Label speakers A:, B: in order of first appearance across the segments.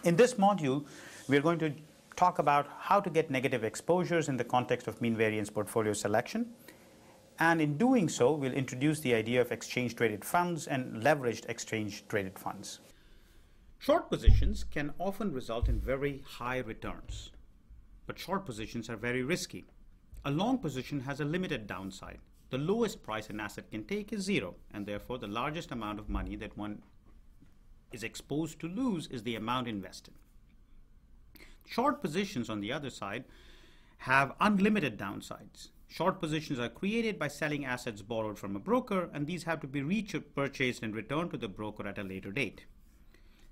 A: In this module, we're going to talk about how to get negative exposures in the context of mean variance portfolio selection. And in doing so, we'll introduce the idea of exchange-traded funds and leveraged exchange-traded funds. Short positions can often result in very high returns, but short positions are very risky. A long position has a limited downside. The lowest price an asset can take is zero, and therefore the largest amount of money that one is exposed to lose is the amount invested. Short positions, on the other side, have unlimited downsides. Short positions are created by selling assets borrowed from a broker, and these have to be repurchased and returned to the broker at a later date.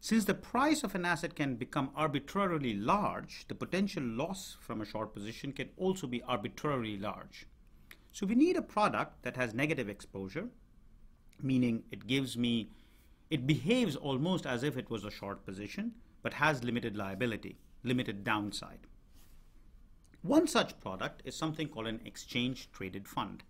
A: Since the price of an asset can become arbitrarily large, the potential loss from a short position can also be arbitrarily large. So we need a product that has negative exposure, meaning it behaves almost as if it was a short position, but has limited liability, limited downside. One such product is something called an exchange-traded fund.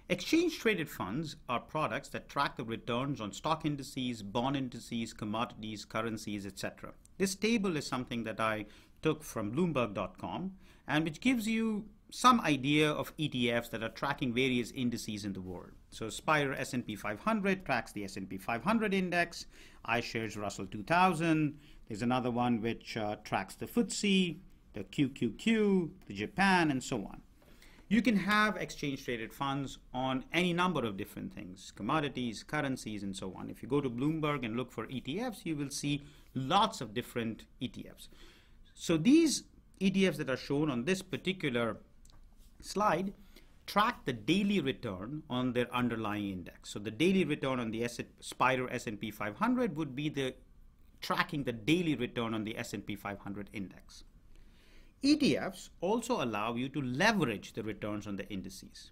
A: Exchange-traded funds are products that track the returns on stock indices, bond indices, commodities, currencies, etc. This table is something that I took from Bloomberg.com and which gives you some idea of ETFs that are tracking various indices in the world. So Spire S&P 500 tracks the S&P 500 index, iShares Russell 2000. There's another one which tracks the FTSE, the QQQ, the Japan, and so on. You can have exchange-traded funds on any number of different things, commodities, currencies, and so on. If you go to Bloomberg and look for ETFs, you will see lots of different ETFs. So these ETFs that are shown on this particular slide track the daily return on their underlying index. So the daily return on the Spire S&P 500 would be tracking the daily return on the S&P 500 index. ETFs also allow you to leverage the returns on the indices.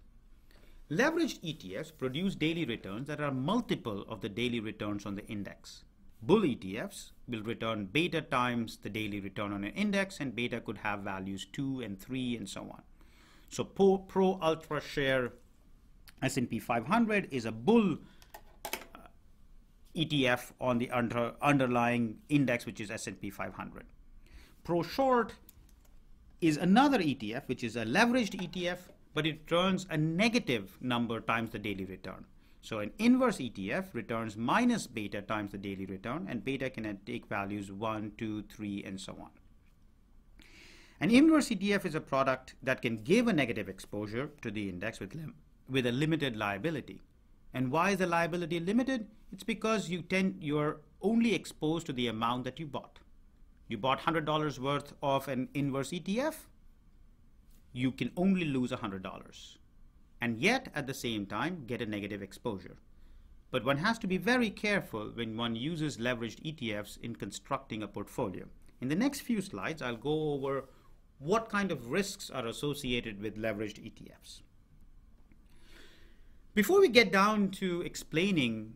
A: Leveraged ETFs produce daily returns that are multiple of the daily returns on the index. Bull ETFs will return beta times the daily return on an index, and beta could have values 2 and 3 and so on. So Pro Ultra Share S&P 500 is a bull ETF on the underlying index, which is S&P 500. Pro Short is another ETF, which is a leveraged ETF, but it returns a negative number times the daily return. So an inverse ETF returns minus beta times the daily return, and beta can take values 1, 2, 3, and so on. An inverse ETF is a product that can give a negative exposure to the index with a limited liability. And why is the liability limited? It's because you're only exposed to the amount that you bought. You bought $100 worth of an inverse ETF, you can only lose $100, and yet at the same time get a negative exposure. But one has to be very careful when one uses leveraged ETFs in constructing a portfolio. In the next few slides, I'll go over what kind of risks are associated with leveraged ETFs. Before we get down to explaining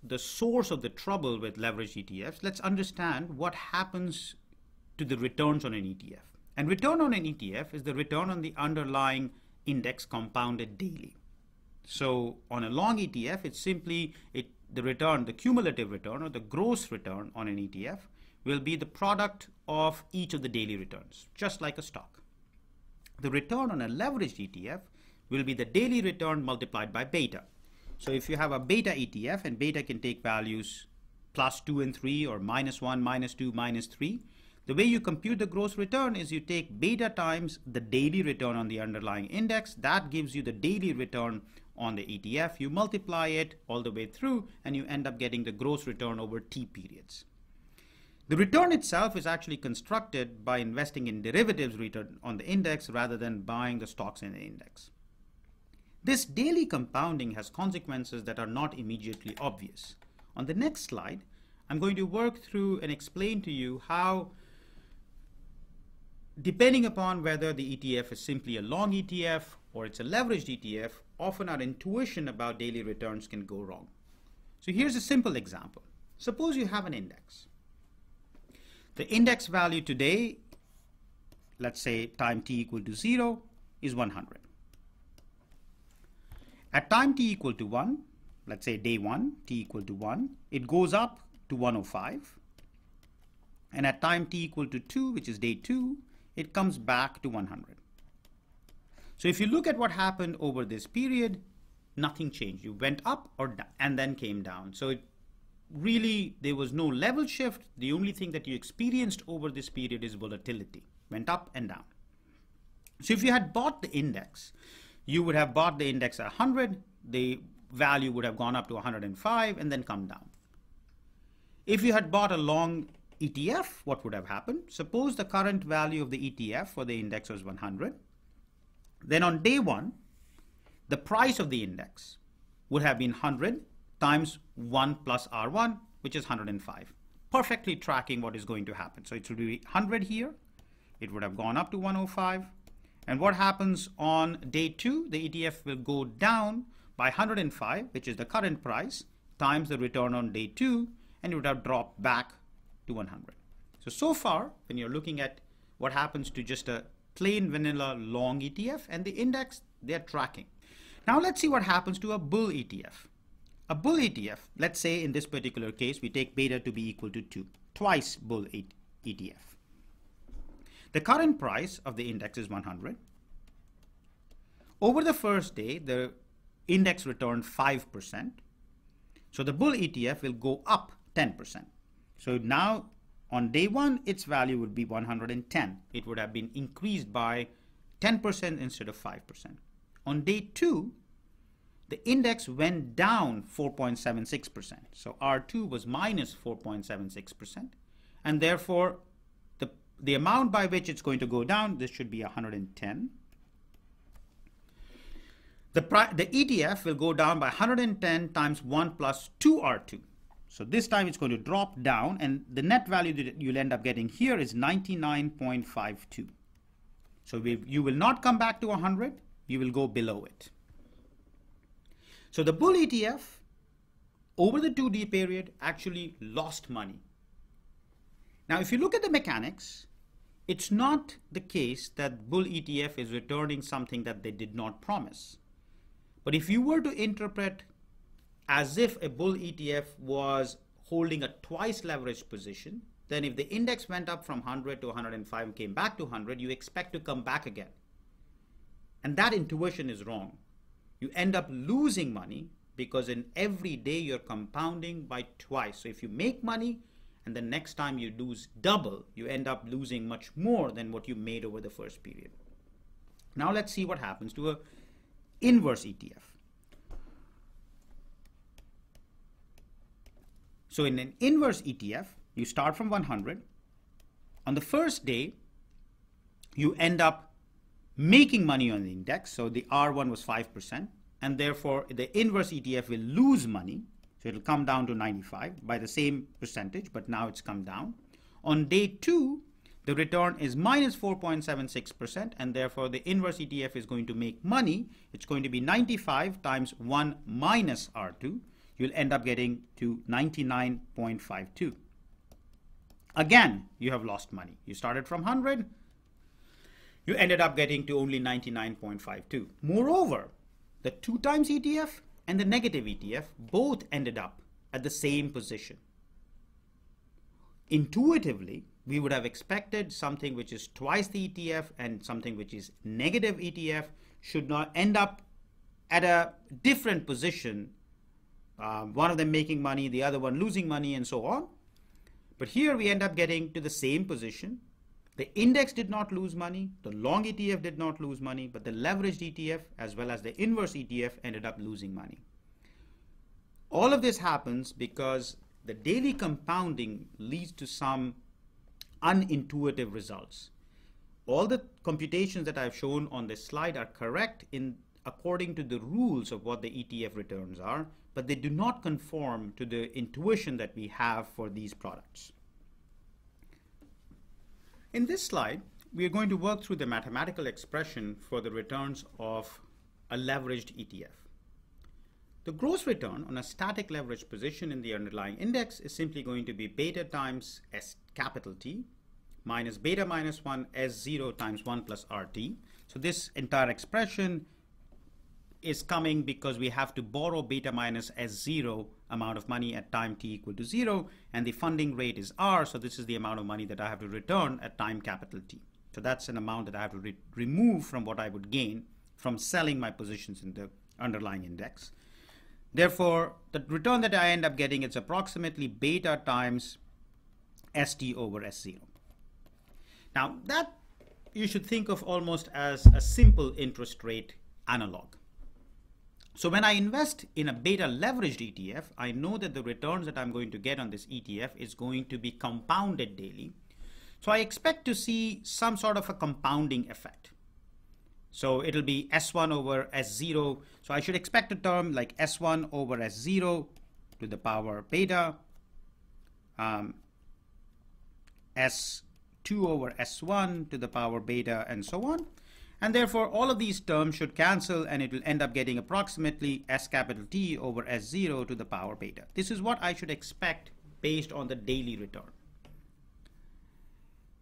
A: the source of the trouble with leveraged ETFs, let's understand what happens to the returns on an ETF. And return on an ETF is the return on the underlying index compounded daily. So on a long ETF, it's simply the cumulative return or the gross return on an ETF will be the product of each of the daily returns, just like a stock. The return on a leveraged ETF will be the daily return multiplied by beta. So if you have a beta ETF, and beta can take values plus 2 and 3 or minus 1, minus 2, minus 3, the way you compute the gross return is you take beta times the daily return on the underlying index. That gives you the daily return on the ETF. You multiply it all the way through, and you end up getting the gross return over T periods. The return itself is actually constructed by investing in derivatives return on the index rather than buying the stocks in the index. This daily compounding has consequences that are not immediately obvious. On the next slide, I'm going to work through and explain to you how, depending upon whether the ETF is simply a long ETF or it's a leveraged ETF, often our intuition about daily returns can go wrong. So here's a simple example. Suppose you have an index. The index value today, let's say time t equal to 0, is 100. At time t equal to 1, let's say day 1, t equal to 1, it goes up to 105. and at time t equal to 2, which is day 2, it comes back to 100. So if you look at what happened over this period, nothing changed. You went up and then came down. So really, there was no level shift. The only thing that you experienced over this period is volatility. Went up and down. So if you had bought the index, you would have bought the index at 100. The value would have gone up to 105 and then come down. If you had bought a long ETF, what would have happened? Suppose the current value of the ETF for the index was 100. Then on day 1, the price of the index would have been 100 times 1 plus R1, which is 105. Perfectly tracking what is going to happen. So it would be 100 here. It would have gone up to 105. And what happens on day 2? The ETF will go down by 105, which is the current price, times the return on day 2, and it would have dropped back to 100. So far, when you're looking at what happens to just a plain vanilla long ETF and the index, they're tracking. Now let's see what happens to a bull ETF. A bull ETF, let's say in this particular case, we take beta to be equal to 2, twice bull ETF. The current price of the index is 100. Over the first day, the index returned 5%. So the bull ETF will go up 10%. So now on day 1, its value would be 110. It would have been increased by 10% instead of 5%. On day 2, the index went down 4.76%. So R2 was minus 4.76%. And therefore, the amount by which it's going to go down, this should be 110. The ETF will go down by 110 times 1 plus 2R2. So this time it's going to drop down, and the net value that you'll end up getting here is 99.52. So you will not come back to 100, you will go below it. So the bull ETF, over the 2D period, actually lost money. Now if you look at the mechanics, it's not the case that bull ETF is returning something that they did not promise. But if you were to interpret as if a bull ETF was holding a twice leveraged position, then if the index went up from 100 to 105 and came back to 100, you expect to come back again. And that intuition is wrong. You end up losing money because in every day you're compounding by twice. So if you make money and the next time you lose double, you end up losing much more than what you made over the first period. Now let's see what happens to an inverse ETF. So in an inverse ETF, you start from 100. On the first day, you end up making money on the index. So the R1 was 5%, and therefore the inverse ETF will lose money. So it'll come down to 95 by the same percentage, but now it's come down. On day 2, the return is minus 4.76%, and therefore the inverse ETF is going to make money. It's going to be 95 times 1 minus R2. You'll end up getting to 99.52. Again, you have lost money. You started from 100. You ended up getting to only 99.52. Moreover, the 2 times ETF and the negative ETF both ended up at the same position. Intuitively, we would have expected something which is twice the ETF and something which is negative ETF should not end up at a different position. One of them making money, the other one losing money, and so on. But here we end up getting to the same position. The index did not lose money, the long ETF did not lose money, but the leveraged ETF as well as the inverse ETF ended up losing money. All of this happens because the daily compounding leads to some unintuitive results. All the computations that I've shown on this slide are correct according to the rules of what the ETF returns are, but they do not conform to the intuition that we have for these products. In this slide, we are going to work through the mathematical expression for the returns of a leveraged ETF. The gross return on a static leverage position in the underlying index is simply going to be beta times S capital T minus beta minus 1 S0 times 1 plus RT. So this entire expression is coming because we have to borrow beta minus S0 amount of money at time t equal to 0, and the funding rate is R, so this is the amount of money that I have to return at time capital T. So that's an amount that I have to remove from what I would gain from selling my positions in the underlying index. Therefore, the return that I end up getting is approximately beta times ST over S0. Now, that you should think of almost as a simple interest rate analog. So when I invest in a beta leveraged ETF, I know that the returns that I'm going to get on this ETF is going to be compounded daily. So I expect to see some sort of a compounding effect. So it'll be S1 over S0. So I should expect a term like S1 over S0 to the power beta, S2 over S1 to the power beta, and so on. And therefore, all of these terms should cancel, and it will end up getting approximately S capital T over S0 to the power beta. This is what I should expect based on the daily return.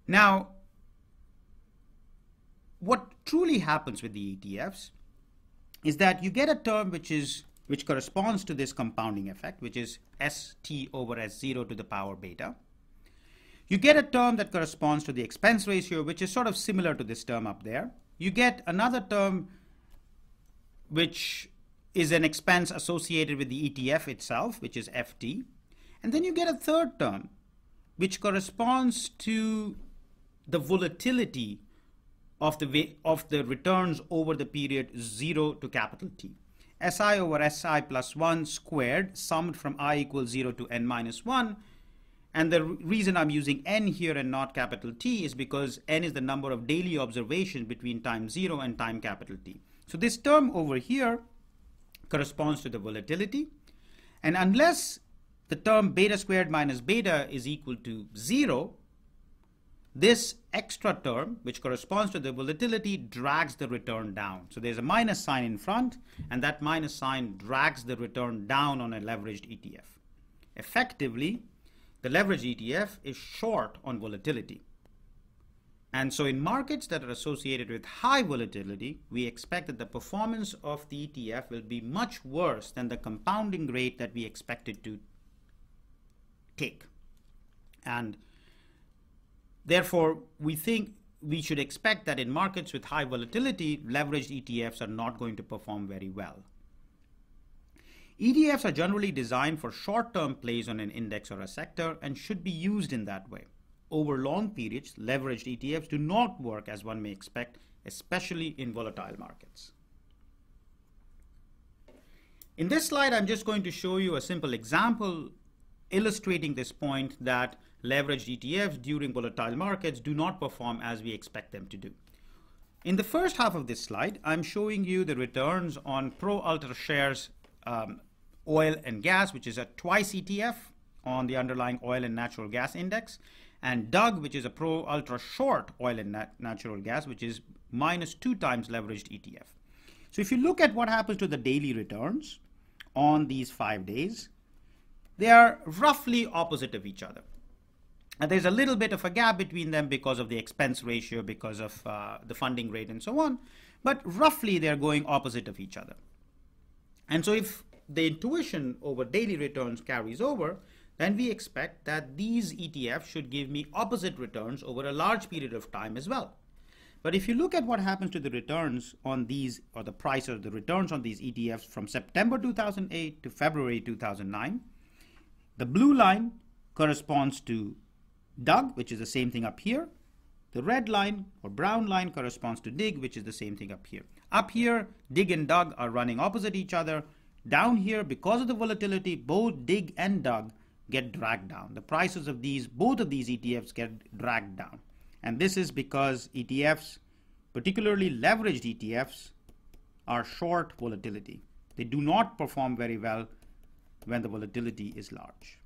A: Now, what truly happens with the ETFs is that you get a term which corresponds to this compounding effect, which is ST over S0 to the power beta. You get a term that corresponds to the expense ratio, which is sort of similar to this term up there. You get another term which is an expense associated with the ETF itself, which is FT. And then you get a third term which corresponds to the volatility of the returns over the period 0 to capital T. SI over SI plus 1 squared summed from I equals 0 to n minus 1. And the reason I'm using n here and not capital T is because n is the number of daily observations between time 0 and time capital T. So this term over here corresponds to the volatility. And unless the term beta squared minus beta is equal to 0, this extra term, which corresponds to the volatility, drags the return down. So there's a minus sign in front, and that minus sign drags the return down on a leveraged ETF. Effectively, the leveraged ETF is short on volatility. And so in markets that are associated with high volatility, we expect that the performance of the ETF will be much worse than the compounding rate that we expected to take. And therefore, we think we should expect that in markets with high volatility, leveraged ETFs are not going to perform very well. ETFs are generally designed for short-term plays on an index or a sector and should be used in that way. Over long periods, leveraged ETFs do not work as one may expect, especially in volatile markets. In this slide, I'm just going to show you a simple example illustrating this point that leveraged ETFs during volatile markets do not perform as we expect them to do. In the first half of this slide, I'm showing you the returns on Pro Ultra Shares oil and gas, which is a twice ETF on the underlying oil and natural gas index, and DUG, which is a Pro Ultra Short oil and natural gas, which is -2 times leveraged ETF. So if you look at what happens to the daily returns on these 5 days, they are roughly opposite of each other. And there's a little bit of a gap between them because of the expense ratio, because of the funding rate and so on, but roughly they're going opposite of each other. And so if the intuition over daily returns carries over, then we expect that these ETFs should give me opposite returns over a large period of time as well. But if you look at what happens to the returns on these, or the price of the returns on these ETFs from September 2008 to February 2009, the blue line corresponds to DUG, which is the same thing up here. The red line or brown line corresponds to DIG, which is the same thing up here. Up here, DIG and DUG are running opposite each other. Down here, because of the volatility, both DIG and DUG get dragged down. The prices of both of these ETFs get dragged down. And this is because ETFs, particularly leveraged ETFs, are short volatility. They do not perform very well when the volatility is large.